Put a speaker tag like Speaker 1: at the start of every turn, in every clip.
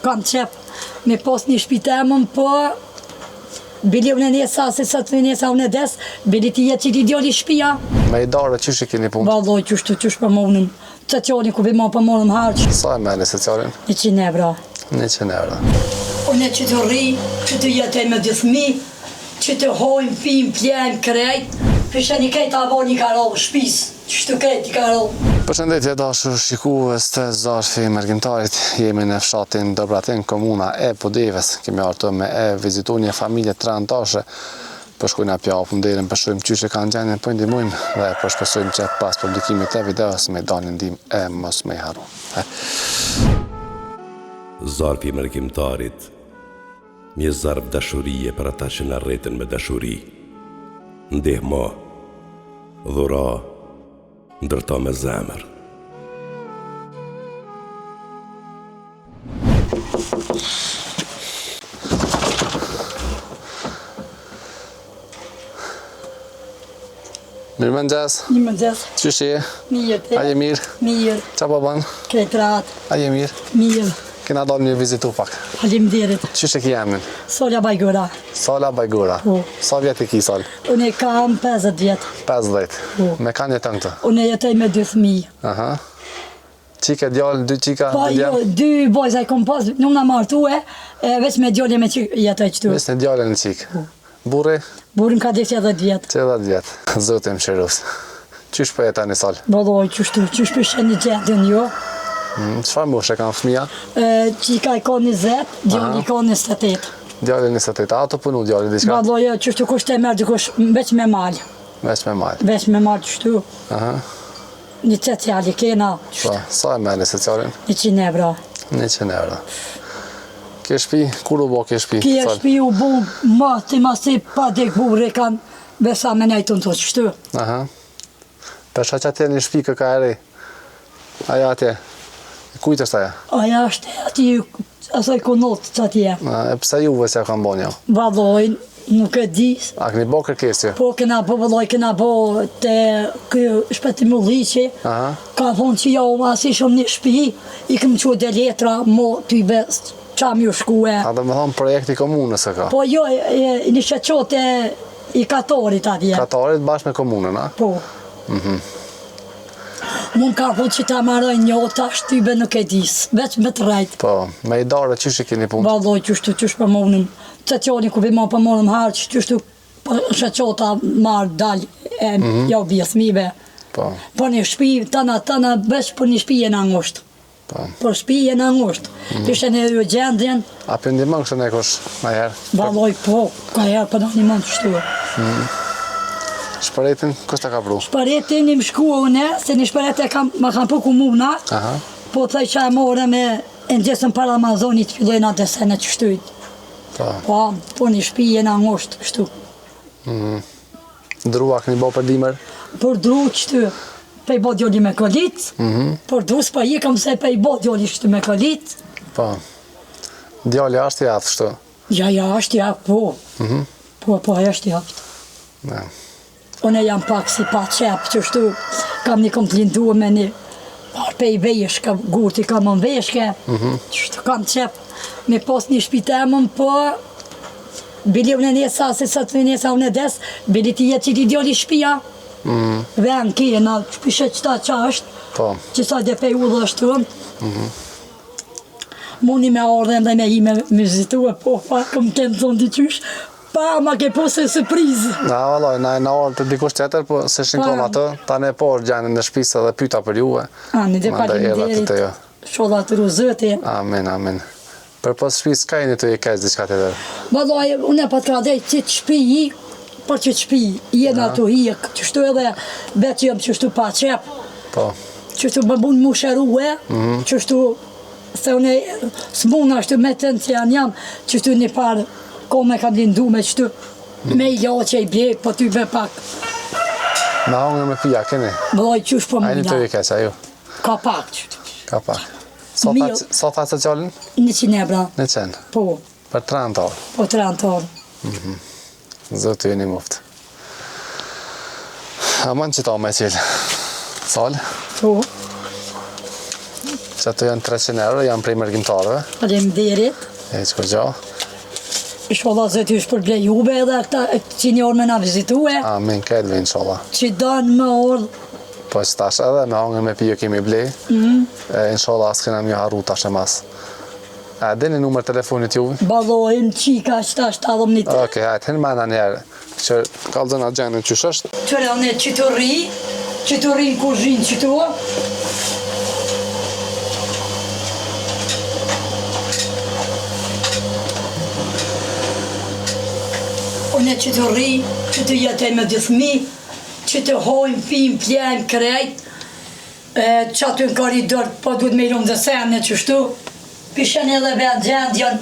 Speaker 1: kam qep me pas një shpitemën, po bili unë e njësa, se sa të njësa unë e des, bili ti jetë që ti djali shpia.
Speaker 2: Me i darë, qështë i keni punë?
Speaker 1: Valloj, qështë për monëm. Që qoni ku bima për monëm harqë.
Speaker 2: Sa e meni se qalin?
Speaker 1: 100 euro.
Speaker 2: 100 euro.
Speaker 1: Unë që të rri, që të jetoj me dy fëmi, që të hojmë, pim, pjenë, krejt. Pështë një kejt avon një karollë, shpis, që të kejt një karollë.
Speaker 2: Përshëndetje dashur shikues të Zarfi Mërgjimtarit, jemi në fshatin Dobratin, komuna e Podeves. Kemi ardhur me e vizitu një familje 3 anëtare. Përshkojna pjapë nderën, përshkojmë qyshe kanë gjenjen, po ndihmojmë dhe përshpresojmë që pas publikimit të videos me dalin ndihmë e mos me harru.
Speaker 3: Zarfi Mërgjimtarit, një zarf dashurie për ata që na rreten me dashuri. Ndihmo, dhura, ndërto me zemër.
Speaker 2: Mirë mëngjes.
Speaker 1: Një mëngjes.
Speaker 2: Qysh je?
Speaker 1: Mirë, te?
Speaker 2: A je mirë?
Speaker 1: Mirë.
Speaker 2: Qa po bën?
Speaker 1: Krejt rat.
Speaker 2: A je mirë?
Speaker 1: Mirë.
Speaker 2: Kena dalë një vizitu pak.
Speaker 1: Faleminderit.
Speaker 2: Qysh e ki emnin?
Speaker 1: Solja Bajgura.
Speaker 2: Sala Bajgura.
Speaker 1: Po.
Speaker 2: Sa vjet i ki Sal?
Speaker 1: Unë kam 50 vjet.
Speaker 2: 50.
Speaker 1: Po.
Speaker 2: Me kanë jetën këtë?
Speaker 1: Unë jetoj me 2 fëmijë.
Speaker 2: Aha. Qike djallë, 2 qika?
Speaker 1: Po jo, 2 bojza i kom pas, nuk na martue, veç me djallë me që jetoj qëtu.
Speaker 2: Ves në djallën në qikë. Burri?
Speaker 1: Burim ka dhe 10 vjet.
Speaker 2: 10 vjet. Zotim shërus. Qysh për jetë një Sal?
Speaker 1: Valloj, qysh për shenë gjendjen jo.
Speaker 2: Qëfar mosh e kanë fëmija?
Speaker 1: Qika i ka 20, djallë i ka 28.
Speaker 2: Djallë 28, a të punu djallë diçka?
Speaker 1: Valloj, qështu kush të merë dikush veç me malë.
Speaker 2: Veç me malë.
Speaker 1: Veç me malë qështu.
Speaker 2: Aha.
Speaker 1: Një qëtë jali kena.
Speaker 2: Po, sa e meni se qalin?
Speaker 1: 100 euro.
Speaker 2: 100 euro. Ke shpi? Kur u bo ke shpi?
Speaker 1: Kje shpi u bu ma si pa dek burri kanë besa me nejtun të qështu.
Speaker 2: Aha. Pesha që atje një shpi kë ka eri? Aja atje? Kujt është aja?
Speaker 1: Aja është ati, asoj kunot që atje.
Speaker 2: E pse juve se kanë bo një?
Speaker 1: Valloj, nuk e di.
Speaker 2: A këni bo kërkesje?
Speaker 1: Po kena bo, valloj, kena bo të kjo shpetimulliqi.
Speaker 2: Aha.
Speaker 1: Ka thonë që jo, as ishëm një shpi, i këm që dhe letra, mo t'i bes, qam ju shkue.
Speaker 2: A dhe me thonë projekti komunës e ka?
Speaker 1: Po jo, një shëqote i Katorit atje.
Speaker 2: Katarit bashkë me komunën, a?
Speaker 1: Po. Mund ka thonë që ta maroj një ota shtybe nuk e dis, veç me të rejt.
Speaker 2: Po, me i darë qysh i keni punë?
Speaker 1: Valloj, qysh për monëm, që qoni ku bima për monëm harqë, qyshtu shëqota marë dal, jo bje smive.
Speaker 2: Po.
Speaker 1: Po një shpi, tana, veç për një shpi e në angusht.
Speaker 2: Po.
Speaker 1: Për shpi e në angusht. Pishe në ju gjendjen.
Speaker 2: A për ndimën kështë në kush, në herë?
Speaker 1: Valloj, po, ka herë për në një mund të shtu.
Speaker 2: Shpëretin, kështë ka pru?
Speaker 1: Shpëretin i më shkua une, se një shpëret e ma kam për komuna,
Speaker 2: Aha.
Speaker 1: po të që e more me e ndjesën për Amazonit, fillojnë atë se në që shtyjt.
Speaker 2: Po.
Speaker 1: Po një shpi e në angusht, kështu.
Speaker 2: Drua këni bo për dimër?
Speaker 1: Për dru qëtu, pe i bo djoli me kolit, për dru s'pa i kam se pe i bo djoli qëtu me kolit.
Speaker 2: Po. Djali ashtë i aftë shtu?
Speaker 1: Ja, është i aftë, po. Po, është i aftë.
Speaker 2: Ne.
Speaker 1: Unë jam pak si pa qep, qështu, kam një kom të lindu me një, pe i veshka, gurti kam në veshke, qështu kam qep, me pos një shpitemën, po, bili unë e njësa, se sa të njësa unë e des, bili ti jetë që ti djoli shpia, ven kena, shpishe qëta qa është, që sa dhe pe u dhe është të mundi me ardhen dhe me i me vizitu, po, pa, këm kemë zonë diqysh, pa, ma ke posë e surprizë.
Speaker 2: Na, vallaj, na e në orë të dikush tjetër, po se shinkon atë, ta ne por gjenë në shpisë dhe pyta për juve.
Speaker 1: Ani, dhe faleminderit, shodha të ruzëti.
Speaker 2: Amin, amin. Për pas shpisë, ka jeni të i kejtë diçka tjetër?
Speaker 1: Vallaj, unë e pat ka dhejt që të shpi i, për që të shpi, jena të hik, qështu edhe, vetë jëmë qështu pa qep.
Speaker 2: Po.
Speaker 1: Qështu më mund mu shërue, qështu, se unë s'muna ashtu me të në që janë jam, qështu një parë, kome kam lindu me qëtu, me i loqe i bjek, po ty be pak.
Speaker 2: Me hongër me pija, keni?
Speaker 1: Vallaj, qysh po
Speaker 2: A jeni të
Speaker 1: muna.
Speaker 2: i keqa, ju?
Speaker 1: Ka pak qëtu.
Speaker 2: Ka pak. Sa tha se qallin?
Speaker 1: 100 euro.
Speaker 2: 100.
Speaker 1: Po,
Speaker 2: Për 30 orë.
Speaker 1: po 30 orë.
Speaker 2: Zotë jeni muftë. Aman që ta me qilë. Salë?
Speaker 1: Po.
Speaker 2: Që ato janë 300 euro, janë prej mërgjimtarëve.
Speaker 1: Faleminderit.
Speaker 2: E që gjo.
Speaker 1: Inshallah zoti ju shpërblej juve edhe ata që njërë me na vizitue.
Speaker 2: Amin, këtë inshallah.
Speaker 1: Që danë më orë.
Speaker 2: Po që tash edhe me hangër me pijo kemi blej. Inshallah s'kena mjë harru tash e mas. A dini numër telefonit juve?
Speaker 1: Balojnë qika qëta 17.
Speaker 2: Oke, hajtë, hinë mana njerë. Që kalëzën atë gjenën qësh është?
Speaker 1: Qëre në qëtëri në kuzhinë qëtu. Unë qëtëri, që të jetoj me dithmi, që të hojmë, pim, pjenë, krejt, që aty në koridor, po duhet me ilumë dhe sene qështu, pishen edhe vetë gjendjen,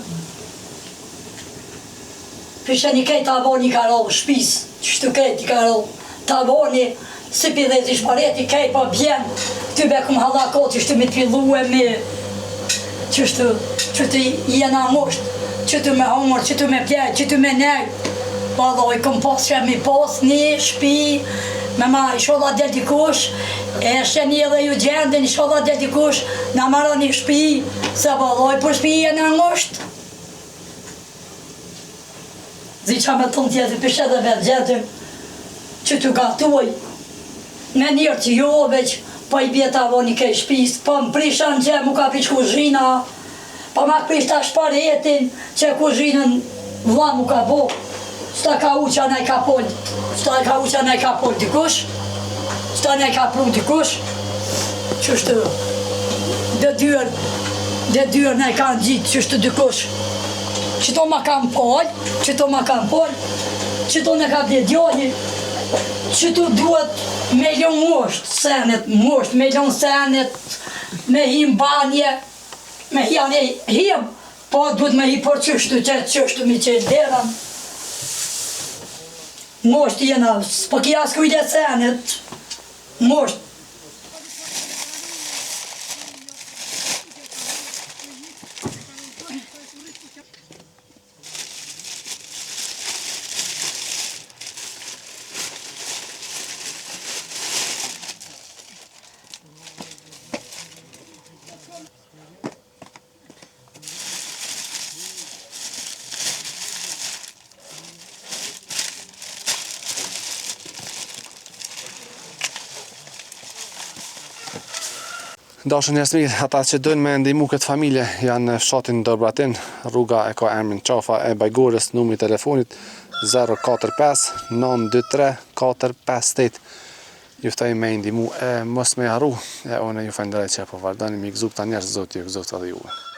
Speaker 1: pishen i kejt avoni ka rollë shpis, qështu kejt i ka rollë, tavoni, si pidhezi shpareti, kejt po bjen, ty be kum halakot, qështu me t'pillu e me, qështu, që të jena ngusht, që të me homër, që të me pjej, që të me nej, Valloj, kom pas që mi pas një shpi, me ma isholla del dikush, e sheni edhe ju gjendin, isholla del dikush, na marra një shpi, se valloj, për shpi e në ngosht. Zi qa me të në tjetë, pishe dhe vetë gjendin, që të gatuaj, me njërë që jo veç, po i bjeta avoni kej shpis, po më prisha në gjem, mu ka prish kuzhina, po ma prish ta shparetin, që kuzhinën vla mu ka bo. Qëta ka uqa ne ka pol, qëta ka uqa ne ka pol dikush, qëta ne ka pru dikush, qështu, dhe dyrë ne kanë gjitë qështu dikush, qëto ma kanë pol, qëto ne ka bledjoni, qëto duhet me ljon mosht, me ljon senet, me him banje, me him, po duhet me hi por qështu mi qelë deran, Mosht jena, s'po kja s'kujde senet, mosht.
Speaker 2: Dashur njerëz mirë, ata që dojnë me ndihmu këtë familje janë në fshatin Dorbratin, rruga e ka emrin Qafa e Bajgorës, numri i telefonit 045 923 458. Ju ftoj me ndihmu e mos me harru, e unë ju falenderoj që po vazhdoni me gëzuar ta njerëz, Zoti ju gëzoft edhe juve.